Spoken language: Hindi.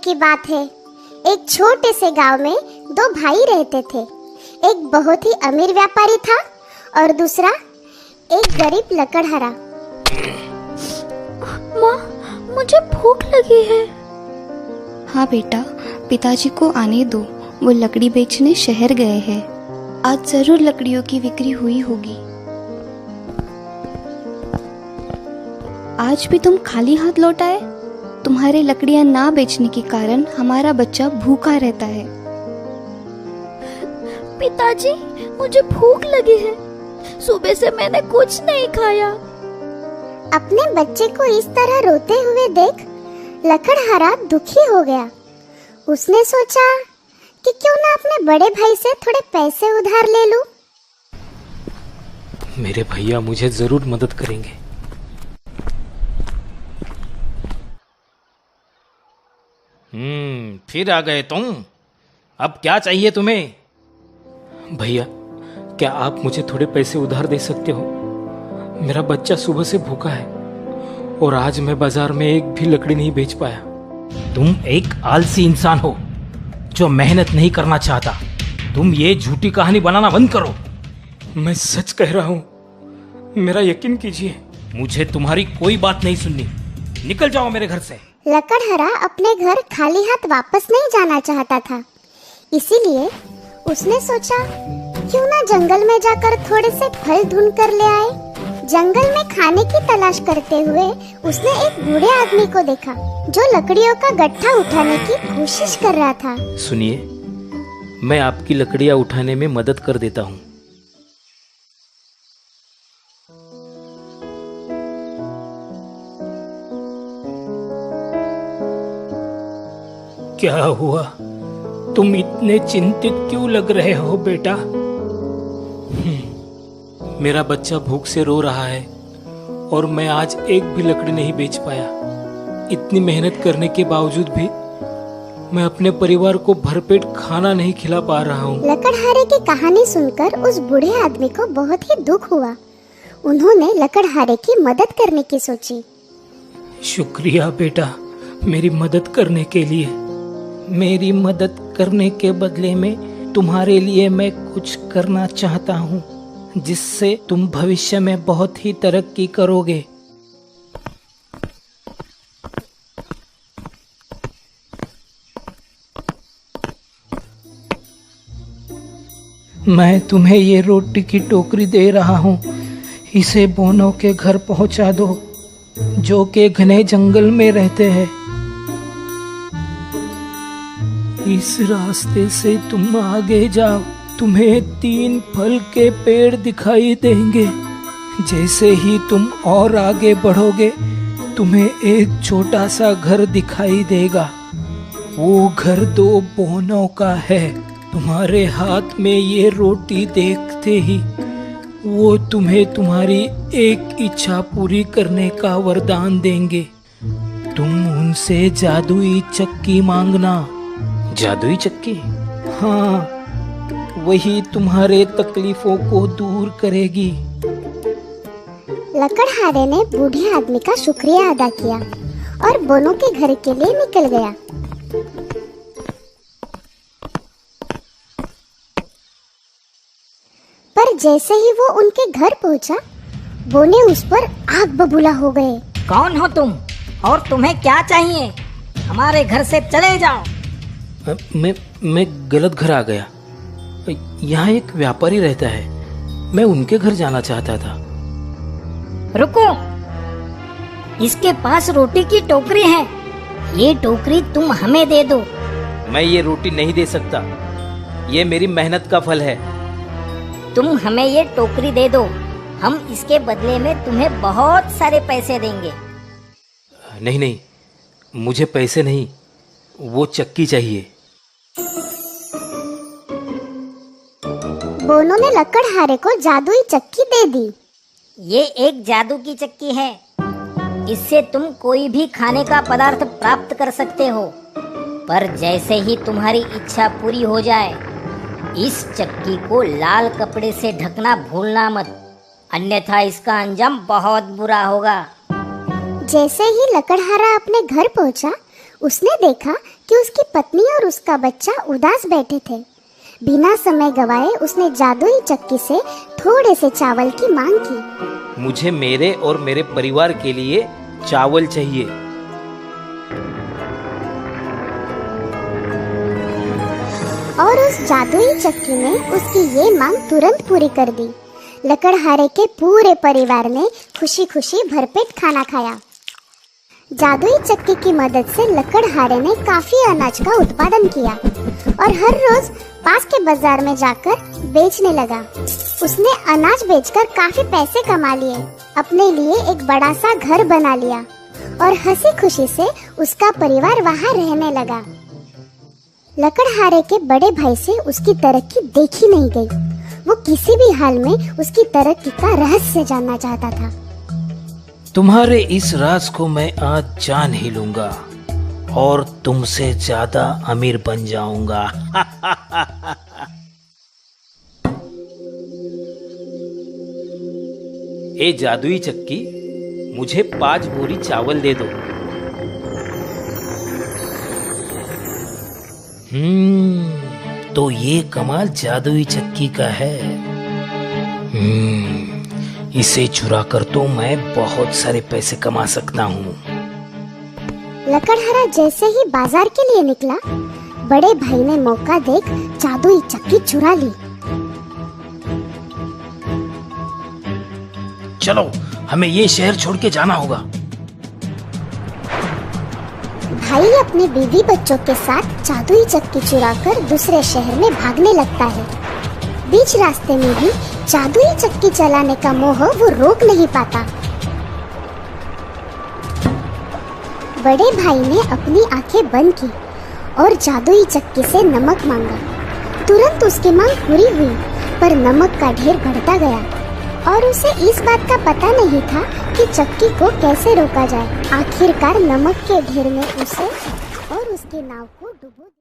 की बात है। एक छोटे से गांव में दो भाई रहते थे। एक बहुत ही अमीर व्यापारी था और दूसरा एक गरीब लकड़हारा। माँ, मुझे भूख लगी है। हाँ बेटा, पिताजी को आने दो, वो लकड़ी बेचने शहर गए हैं। आज जरूर लकड़ियों की बिक्री हुई होगी। आज भी तुम खाली हाथ लौट आए? तुम्हारे लकड़ियां ना बेचने के कारण हमारा बच्चा भूखा रहता है। पिताजी, मुझे भूख लगी है। सुबह से मैंने कुछ नहीं खाया। अपने बच्चे को इस तरह रोते हुए देख लकड़हारा दुखी हो गया। उसने सोचा कि क्यों ना अपने बड़े भाई से थोड़े पैसे उधार ले लूं। मेरे भैया मुझे जरूर मदद करेंगे। फिर आ गए तुम। अब क्या चाहिए तुम्हें? भैया, क्या आप मुझे थोड़े पैसे उधार दे सकते हो? मेरा बच्चा सुबह से भूखा है और आज मैं बाजार में एक भी लकड़ी नहीं बेच पाया। तुम एक आलसी इंसान हो जो मेहनत नहीं करना चाहता। तुम ये झूठी कहानी बनाना बंद करो। मैं सच कह रहा हूं, मेरा यकीन कीजिए। मुझे तुम्हारी कोई बात नहीं सुननी। निकल जाओ मेरे घर से। लकड़हारा अपने घर खाली हाथ वापस नहीं जाना चाहता था, इसीलिए उसने सोचा क्यों ना जंगल में जाकर थोड़े से फल ढूंढ कर ले आए। जंगल में खाने की तलाश करते हुए उसने एक बूढ़े आदमी को देखा जो लकड़ियों का गट्ठा उठाने की कोशिश कर रहा था। सुनिए, मैं आपकी लकड़ियां उठाने में मदद कर देता हूँ। क्या हुआ? तुम इतने चिंतित क्यों लग रहे हो बेटा? मेरा बच्चा भूख से रो रहा है और मैं आज एक भी लकड़ी नहीं बेच पाया। इतनी मेहनत करने के बावजूद भी मैं अपने परिवार को भरपेट खाना नहीं खिला पा रहा हूँ। लकड़हारे की कहानी सुनकर उस बूढ़े आदमी को बहुत ही दुख हुआ। उन्होंने लकड़हारे की मदद करने की सोची। शुक्रिया बेटा, मेरी मदद करने के लिए। मेरी मदद करने के बदले में तुम्हारे लिए मैं कुछ करना चाहता हूँ जिससे तुम भविष्य में बहुत ही तरक्की करोगे। मैं तुम्हें ये रोटी की टोकरी दे रहा हूँ। इसे बोनों के घर पहुँचा दो जो कि घने जंगल में रहते हैं। इस रास्ते से तुम आगे जाओ, तुम्हें 3 फल के पेड़ दिखाई देंगे। जैसे ही तुम और आगे बढ़ोगे तुम्हें एक छोटा सा घर दिखाई देगा। वो घर 2 बोनों का है। तुम्हारे हाथ में ये रोटी देखते ही वो तुम्हें तुम्हारी एक इच्छा पूरी करने का वरदान देंगे। तुम उनसे जादुई चक्की मांगना। जादुई चक्की? हाँ, वही तुम्हारे तकलीफों को दूर करेगी। लकड़हारे ने बूढ़े आदमी का शुक्रिया अदा किया और बोनों के घर के लिए निकल गया। पर जैसे ही वो उनके घर पहुंचा, बोने उस पर आग बबूला हो गए। कौन हो तुम और तुम्हें क्या चाहिए? हमारे घर से चले जाओ। मैं गलत घर आ गया। यहाँ एक व्यापारी रहता है, मैं उनके घर जाना चाहता था। रुको, इसके पास रोटी की टोकरी है। ये टोकरी तुम हमें दे दो। मैं ये रोटी नहीं दे सकता, ये मेरी मेहनत का फल है। तुम हमें ये टोकरी दे दो, हम इसके बदले में तुम्हें बहुत सारे पैसे देंगे। नहीं, मुझे पैसे नहीं, वो चक्की चाहिए। बोनों ने लकड़हारे को जादुई चक्की दे दी। ये एक जादू की चक्की है। इससे तुम कोई भी खाने का पदार्थ प्राप्त कर सकते हो। पर जैसे ही तुम्हारी इच्छा पूरी हो जाए, इस चक्की को लाल कपड़े से ढकना भूलना मत, अन्यथा इसका अंजाम बहुत बुरा होगा। जैसे ही लकड़हारा अपने घर पहुंचा, उसने देखा कि कि उसकी पत्नी और उसका बच्चा उदास बैठे थे। बिना समय गवाए उसने जादुई चक्की से थोड़े से चावल की मांग की। मुझे मेरे और मेरे परिवार के लिए चावल चाहिए। और उस जादुई चक्की ने उसकी ये मांग तुरंत पूरी कर दी। लकड़हारे के पूरे परिवार ने खुशी खुशी भरपेट खाना खाया। जादुई चक्की की मदद से लकड़हारे ने काफी अनाज का उत्पादन किया और हर रोज पास के बाजार में जाकर बेचने लगा। उसने अनाज बेचकर काफी पैसे कमा लिए, अपने लिए एक बड़ा सा घर बना लिया और हंसी खुशी से उसका परिवार वहाँ रहने लगा। लकड़हारे के बड़े भाई से उसकी तरक्की देखी नहीं गई। वो किसी भी हाल में उसकी तरक्की का रहस्य जानना चाहता था। तुम्हारे इस राज को मैं आज जान ही लूंगा और तुमसे ज्यादा अमीर बन जाऊंगा। ए जादुई चक्की, मुझे 5 बोरी चावल दे दो। तो ये कमाल जादुई चक्की का है। इसे चुरा कर तो मैं बहुत सारे पैसे कमा सकता हूँ। लकड़हारा जैसे ही बाजार के लिए निकला, बड़े भाई ने मौका देख जादुई चक्की चुरा ली। चलो, हमें ये शहर छोड़ के जाना होगा। भाई अपने बीवी बच्चों के साथ जादुई चक्की चुराकर दूसरे शहर में भागने लगता है। बीच रास्ते में भी जादुई चक्की चलाने का मोह वो रोक नहीं पाता। बड़े भाई ने अपनी आंखें बंद की और जादुई चक्की से नमक मांगा। तुरंत उसकी मांग पूरी हुई, पर नमक का ढेर बढ़ता गया और उसे इस बात का पता नहीं था कि चक्की को कैसे रोका जाए। आखिरकार नमक के ढेर में उसे और उसके नाव को डुबो